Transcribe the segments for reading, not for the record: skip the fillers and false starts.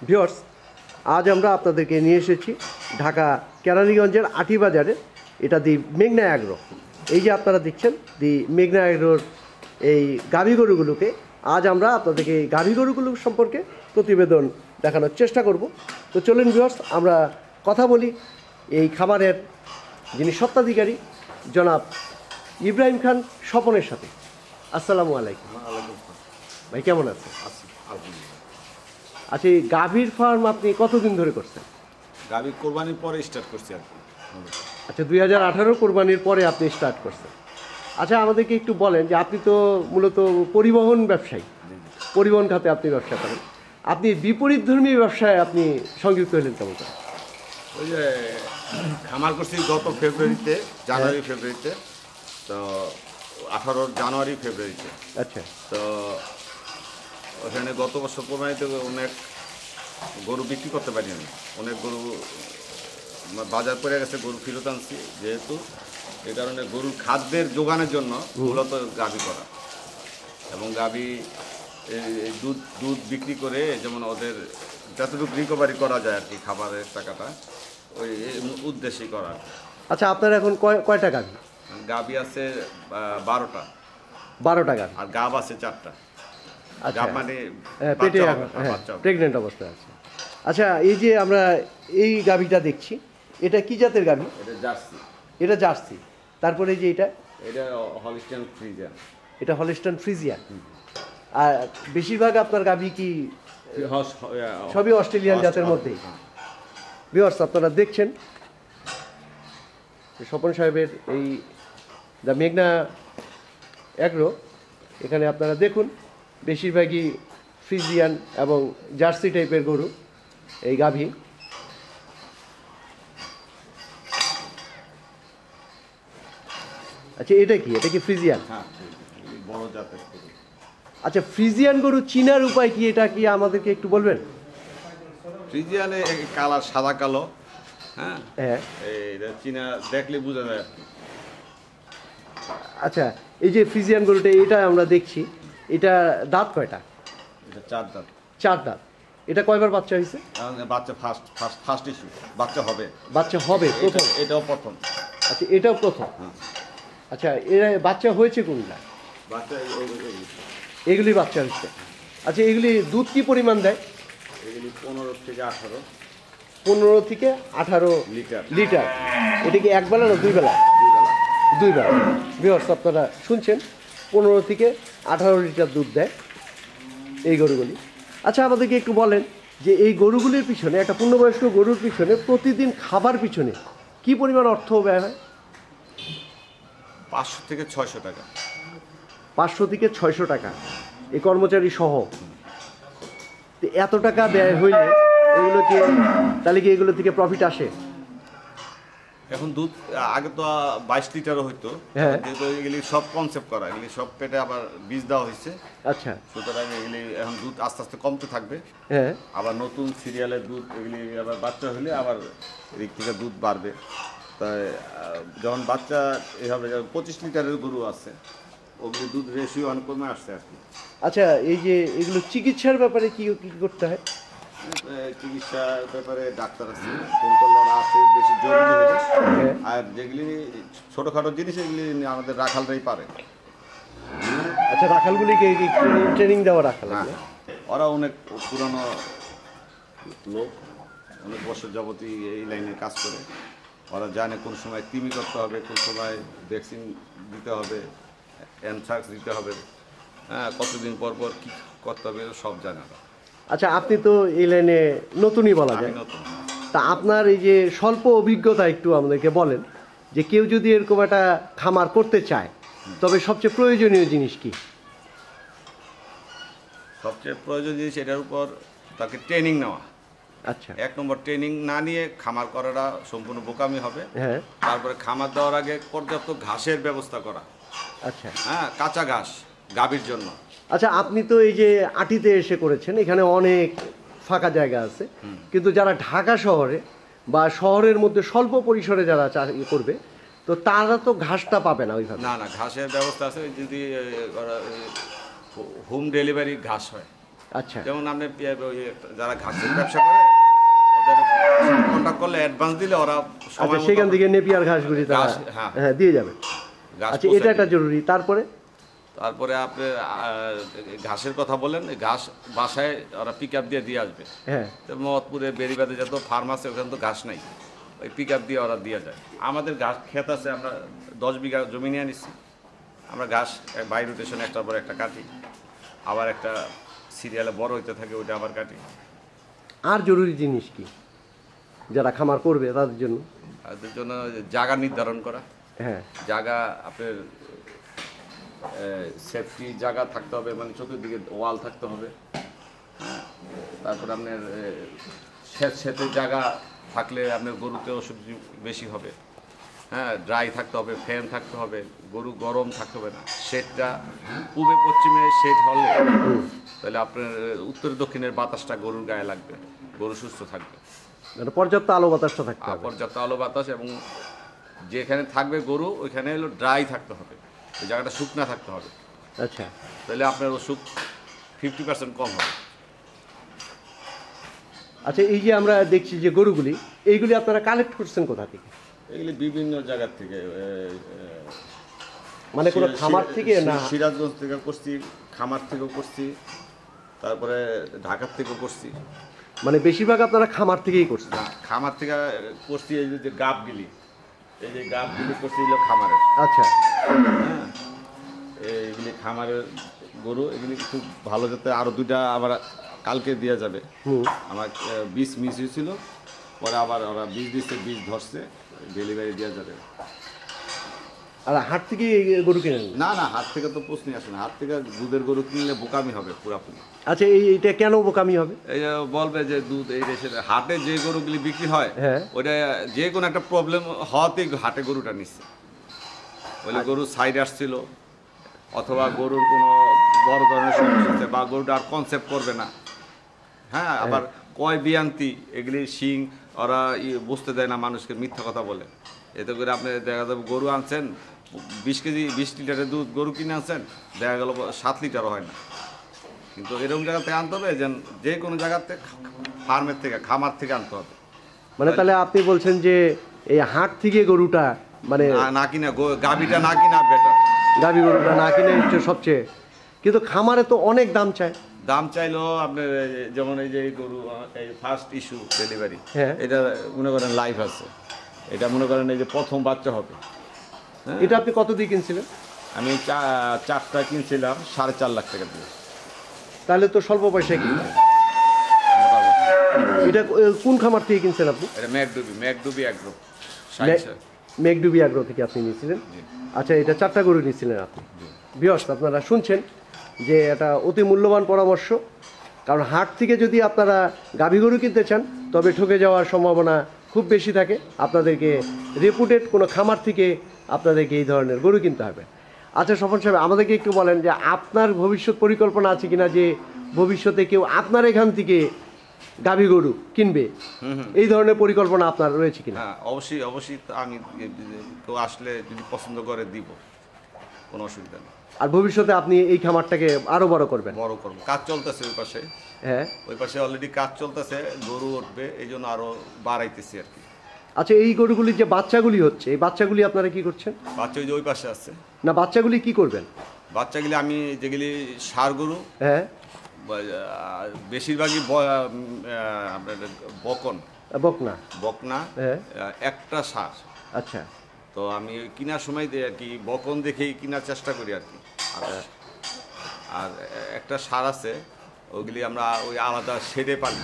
Viewers, আজ আমরা আপনাদেরকে নিয়ে এসেছি ঢাকা কেরানীগঞ্জের আটিবাজারে। এটা দি মেঘনা অ্যাগ্রো। এই যে আপনারা দেখছেন দি মেঘনা অ্যাগ্রোর এই গাভী গরুগুলোকে আজ আমরা আপনাদেরকে এই গাভী গরুগুলো সম্পর্কে প্রতিবেদন দেখানোর চেষ্টা করব। তো চলুন ভিউয়ার্স, আমরা কথা বলি এই খামারের যিনি স্বত্বাধিকারী জনাব ইব্রাহিম খান স্বপনের সাথে। আসসালামু আলাইকুম ভাই, কেমন আছেন? আচ্ছা, এই গাভীর ফার্ম আপনি কতদিন ধরে করছেন? গাভী কোরবানির পরে স্টার্ট করছি আর কি। আচ্ছা, 2018 কোরবানির পরে আপনি স্টার্ট করছেন। আচ্ছা, আমাদেরকে একটু বলেন যে আপনি তো মূলত পরিবহন ব্যবসায়ী, পরিবহন খাতে আপনি ব্যবসা করেন। আপনি বিপরীতধর্মী ব্যবসায় আপনি সংযুক্ত হলেন কেমন করে? ওই যে খামার করছি গত ফেব্রুয়ারিতে, ফেব্রুয়ারিতে, তো 18 জানুয়ারি ফেব্রুয়ারিতে। আচ্ছা, তো ওখানে গত বছর কোরবানিতে অনেক গরু বিক্রি করতে পারি আমি। অনেক গরু বাজার পড়ে গেছে, গরু ফেরত আনছি, যেহেতু এই কারণে গরুর খাদ্যের যোগানের জন্য মূলত গাভী করা এবং গাভী দুধ দুধ বিক্রি করে যেমন ওদের যতটুকু রিকভারি করা যায় আর কি, খাবারের টাকাটা ওই উদ্দেশ্যেই করা। আচ্ছা, আপনার এখন কয়টা গাভী? গাভী আছে 12টা। 12টা গাভী আর গাব আছে 4টা। আচ্ছা, গাব মানে পেটে বাচ্চা হবে। প্রেগনেন্ট অবস্থায় আছে। আচ্ছা, এই যে আমরা এই গাভীটা দেখছি, এটা কি জাতের গাভী? এটা জার্সি। এটা জার্সি। তারপরে এই যে এটা হলিস্টিয়ান ফ্রিজিয়ান। এটা হলিস্টাইন ফ্রিজিয়ান। আর বেশিরভাগ আপনার গাভী কি সবই অস্ট্রেলিয়ান জাতের মধ্যেই? ভিউয়ার্স, আপনারা দেখছেন স্বপন সাহেবের এই দ্য মেঘনা অ্যাগ্রো। এখানে আপনারা দেখুন বেশিরভাগই ফ্রিজিয়ান এবং জার্সি টাইপের গরু এই গাভী। আচ্ছা, এটা কি ফ্রিজিয়ান? হ্যাঁ, বড় জাতের গরু। আচ্ছা, ফ্রিজিয়ান গরু চিনার উপায় কি, এটা কি আমাদেরকে একটু বলবেন? ফ্রিজিয়ানে কালার সাদা কালো। হ্যাঁ, হ্যাঁ। এইটা চীনা দেখলে বোঝা যায়। আচ্ছা, এই যে ফ্রিজিয়ান গরুটা এটা আমরা দেখছি, এটা দাঁত কয়টা? এটা 4 দাঁত। 4 দাঁত। এটা কয়বার বাচ্চা হয়েছে? বাচ্চা ফার্স্ট ইস্যু, বাচ্চা হবে। বাচ্চা হবে প্রথম? এটাও প্রথম। আচ্ছা, এটাও প্রথম। হ্যাঁ। আচ্ছা, এরা বাচ্চা হয়েছে কোনটা? বাচ্চা এগুলি বাচ্চা হচ্ছে। আচ্ছা, এগুলি দুধ কি পরিমাণ দেয়? এগুলি 15 থেকে 18। 15 থেকে 18 লিটার। এটা কি এক বেলা না 2 বেলা? 2 বেলা। ভিউয়ার্স, আপনারা শুনছেন 15 থেকে 18 লিটার দুধ দেয় এই গরুগুলি। আচ্ছা, আমাদেরকে একটু বলেন যে এই গরুগুলির পিছনে, একটা পূর্ণবয়স্ক গরুর পিছনে প্রতিদিন খাবার পিছনে কি পরিমাণ অর্থ ব্যয় হয়? 500 থেকে 600 টাকা। 500 থেকে 600 টাকা এই কর্মচারী সহ। তো এত টাকা ব্যয় হইলে এগুলোকে, তাহলে কি এগুলো থেকে প্রফিট আসে? এখন দুধ আগে তো 22 লিটারও হইতো। হ্যাঁ। যেহেতু এগুলি সব কনসেপ্ট করা, এগুলি সব পেটে আবার বীজ দেওয়া হয়েছে। আচ্ছা। সুতরাং এগুলি এখন দুধ আস্তে আস্তে কমতে থাকবে। হ্যাঁ। আবার নতুন সিরিয়ালের দুধ এগুলি আবার বাচ্চা হলে আবার এদিক থেকে দুধ বাড়বে। তাই যখন বাচ্চা এভাবে 25 লিটারের গরু আছে, ওগুলি দুধ রেশিও অনেক কমে আসছে আর কি। আচ্ছা, এই যে এগুলো চিকিৎসার ব্যাপারে কি করতে হয়? চিকিৎসার ব্যাপারে ডাক্তার আছে, কন্ট্রোলার আছে বেশি জরুরি হলে। আর যেগুলি ছোটোখাটো জিনিস এগুলি আমাদের রাখালরাই পারে। আচ্ছা, রাখালগুলিকে ট্রেনিং দেওয়া রাখাল? হ্যাঁ, ওরা অনেক পুরনো লোক, অনেক বছর যাবতই এই লাইনে কাজ করে। ওরা জানে কোন সময় কৃমি করতে হবে, কোন সময় ভ্যাকসিন দিতে হবে, অ্যানথ্রাক্স দিতে হবে, হ্যাঁ, কতদিন পর পর কী করতে হবে সব জানে ওরা। আচ্ছা, আপনি তো এই লাইনে নতুনই বলা যায়। নতুন। তা আপনার এই যে স্বল্প অভিজ্ঞতা একটু আমাদেরকে বলেন যে কেউ যদি এরকম একটা খামার করতে চায়, তবে সবচেয়ে প্রয়োজনীয় জিনিস কি? সবচেয়ে প্রয়োজনীয় জিনিস এটার উপর তাকে ট্রেনিং নেওয়া। আচ্ছা। 1 নম্বর ট্রেনিং না নিয়ে খামার করাটা সম্পূর্ণ বোকামি হবে। হ্যাঁ। তারপরে খামার দেওয়ার আগে পর্যাপ্ত ঘাসের ব্যবস্থা করা। আচ্ছা। হ্যাঁ, কাঁচা ঘাস গাভীর জন্য। আচ্ছা, আপনি তো এই যে আটিতে এসে করেছেন, এখানে অনেক ফাঁকা জায়গা আছে, কিন্তু যারা ঢাকা শহরে বা শহরের মধ্যে স্বল্প পরিসরে যারা করবে, তো তারা তো ঘাসটা পাবে না ওইভাবে। না, ঘাসের ব্যবস্থা আছে। যদি হোম ডেলিভারি ঘাস হয়, আচ্ছা যেমন আপনি ওই যারা ঘাসের ব্যবসা করে ওদের কন্ট্যাক্ট করলে অ্যাডভান্স দিলে ওরা আচ্ছা সময় মতো সেখান থেকে নেপিয়ার ঘাসগুলি তারা ঘাস, হ্যাঁ। হ্যাঁ দিয়ে যাবে। ঘাস আচ্ছা পৌঁছে এটা একটা দিবে। জরুরি। তারপরে তারপরে আপনি ঘাসের কথা বলেন, এই ঘাস বাসায় ওরা পিক আপ দিয়ে আসবে। হ্যাঁ তো মহৎপুরে বেরিবাদে যত ফার্ম আছে ওখানে তো ঘাস নাই, ওই পিক আপ দিয়ে ওরা দিয়ে যায়। আমাদের ঘাস ক্ষেত আছে, আমরা 10 বিঘা জমি নিয়ে নিচ্ছি। আমরা ঘাস বাই রোটেশন একটার পর একটা কাটি, আবার একটা সিরিয়ালে বড় হইতে থাকে ওইটা আবার কাটি। আর জরুরি জিনিস কি যারা খামার করবে তাদের জন্য? তাদের জন্য জায়গা নির্ধারণ করা, হ্যাঁ জায়গা আপনার সেফটি জায়গা থাকতে হবে, মানে চতুর্দিকে ওয়াল থাকতে হবে। হ্যাঁ, তারপরে আপনার সেতে জায়গা থাকলে আপনার গরুতে অসুখ বেশি হবে। হ্যাঁ, ড্রাই থাকতে হবে, ফ্যান থাকতে হবে, গরু গরম থাকতে হবে না। শেডটা পূবে পশ্চিমে শেড হলে তাহলে আপনার উত্তর দক্ষিণের বাতাসটা গরুর গায়ে লাগবে, গরু সুস্থ থাকবে। মানে পর্যাপ্ত আলো বাতাসটা থাকতে হবে। পর্যাপ্ত আলো বাতাস, এবং যেখানে থাকবে গরু ওইখানে হলো ড্রাই থাকতে হবে, ওই জায়গাটা শুকনা থাকতে হবে। আচ্ছা তাহলে আপনার অসুখ 50% কম হবে। আচ্ছা এই যে আমরা দেখছি যে গরুগুলি, এইগুলি আপনারা কালেক্ট করছেন কোথা থেকে? এগুলি বিভিন্ন জায়গার থেকে, মানে কোনো খামার থেকে না? সিরাজগঞ্জ থেকে করছি, খামার থেকেও করছি, তারপরে ঢাকার থেকেও করছি। মানে বেশিরভাগ আপনারা খামার থেকেই করছেন? খামার থেকে করছি। এই যে গাবগুলি, এই যে গাবগুলি করছি এগুলো খামারের। আচ্ছা হ্যাঁ, এইগুলি খামারের গরু, এগুলি খুব ভালো, যাতে আরও 2টা আবার কালকে দেওয়া যাবে। আমার বীজ মিস হয়েছিল, পরে আবার ওরা বীজ দিচ্ছে, বীজ ধরছে, ডেলিভারি দেওয়া যাবে। আর হাট থেকে গরু কিনেন? না না, হাট থেকে তো প্রশ্নই আসে না। হাট থেকে দুধের গরু কিনলে বোকামি হবে পুরাপুরি। আচ্ছা এইটা কেন বোকামি হবে? এই যে বলবে যে দুধ এই দেশের হাটে যে গরুগুলি বিক্রি হয়, হ্যাঁ। ওইটা যে কোনো একটা প্রবলেম হওয়াতেই হাটে গরুটা নিচ্ছে। ওইলে গরু সাইড আসছিল, অথবা গরুর কোনো বড় ধরনের সমস্যা আছে, বা গরুটা আর কনসেপ্ট করবে না। হ্যাঁ, আবার কয় বিয়ান্তি এগুলি শিং ওরা বুঝতে দেয় না, মানুষকে মিথ্যা কথা বলে। এতে করে আপনি দেখা যাবে গরু আনছেন 20 কেজি 20 লিটারের দুধ গরু কিনে আনছেন, দেখা গেল 7 লিটারও হয় না। কিন্তু এরকম জায়গা থেকে আনতে হবে, যে কোনো জায়গাতে ফার্মের থেকে, খামার থেকে আনতে হবে। মানে তাহলে আপনি বলছেন যে এই হাট থেকে গরুটা মানে না কিনা, গাভীটা না কিনা বেটার। গাভী গরুটা না কিনে হচ্ছে সবচেয়ে, কিন্তু খামারে তো অনেক দাম চায়। দাম চাইলেও আপনার যেমন এই যে গরু এই ফার্স্ট ইস্যু ডেলিভারি, হ্যাঁ। এটা মনে করেন লাইফ আছে, এটা মনে করেন এই যে প্রথম বাচ্চা হবে। হ্যাঁ, এটা আপনি কত দিয়ে কিনছিলেন? আমি 4টা কিনছিলাম 4.5 লাখ টাকা দিয়ে। তাহলে তো স্বল্প পয়সায় কিনছেন। মোটামুটি এটা কোন খামার থেকে কিনছেন আপনি? এটা ম্যাকডুবি অ্যাগ্রো। মেঘডুবি আগ্রহ থেকে আপনি নিয়েছিলেন? আচ্ছা এটা 4টা গরু নিয়েছিলেন আপনি। ভিউয়ার্স আপনারা শুনছেন যে এটা অতি মূল্যবান পরামর্শ, কারণ হাট থেকে যদি আপনারা গাভী গরু কিনতে চান তবে ঠকে যাওয়ার সম্ভাবনা খুব বেশি থাকে। আপনাদেরকে রেপুটেড কোনো খামার থেকে আপনাদেরকে এই ধরনের গরু কিনতে হবে। আচ্ছা স্বপন সাহেব, আমাদেরকে একটু বলেন যে আপনার ভবিষ্যৎ পরিকল্পনা আছে কিনা, যে ভবিষ্যতে কেউ আপনার এখান থেকে গাভী গরু কিনবে, এই ধরনের পরিকল্পনা আপনার রয়েছে কিনা? হ্যাঁ, অবশ্যই আমি কেউ আসলে যদি পছন্দ করে দিব, কোনো অসুবিধা নেই। আর ভবিষ্যতে আপনি এই খামারটাকে আরো বড় করবেন? বড় করবো, কাজ চলতেছে ওই পাশে। হ্যাঁ, ওই পাশে অলরেডি কাজ চলতেছে, গরু উঠবে, এই জন্য আরো বাড়াইতেছি আর কি। আচ্ছা এই গরুগুলির যে বাচ্চাগুলি হচ্ছে, এই বাচ্চাগুলি আপনারা কি করছেন? বাচ্চা ওই যে ওই পাশে আছে। না বাচ্চাগুলি কি করবেন? বাচ্চাগুলি আমি যেগুলি ষাঁড় গরু, হ্যাঁ, বেশিরভাগই আপনার বকনা। বকনা, হ্যাঁ, একটা ষাঁড়। আচ্ছা তো আমি কেনার সময় আর কি বকন দেখেই কেনার চেষ্টা করি আর কি। আর একটা ষাঁড় আছে, ওইগুলি আমরা ওই আলাদা শেডে পালি।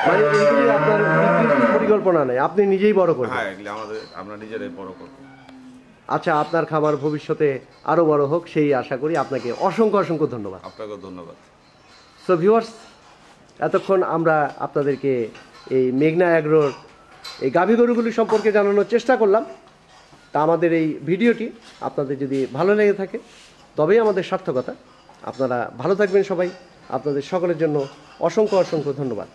মানে এইগুলি আপনার বিক্রির কোনো পরিকল্পনা নেই, আপনি নিজেই বড় করবেন? হ্যাঁ, এগুলি আমরা নিজেরাই বড় করবো। আচ্ছা আপনার খামার ভবিষ্যতে আরো বড় হোক সেই আশা করি। আপনাকে অসংখ্য অসংখ্য ধন্যবাদ। আপনাকেও ধন্যবাদ। সো ভিউয়ার্স, এতক্ষণ আমরা আপনাদেরকে এই মেঘনা অ্যাগ্রোর এই গাভী গরুগুলি সম্পর্কে জানানোর চেষ্টা করলাম। তা আমাদের এই ভিডিওটি আপনাদের যদি ভালো লেগে থাকে তবেই আমাদের সার্থকতা। আপনারা ভালো থাকবেন সবাই। আপনাদের সকলের জন্য অসংখ্য অসংখ্য ধন্যবাদ।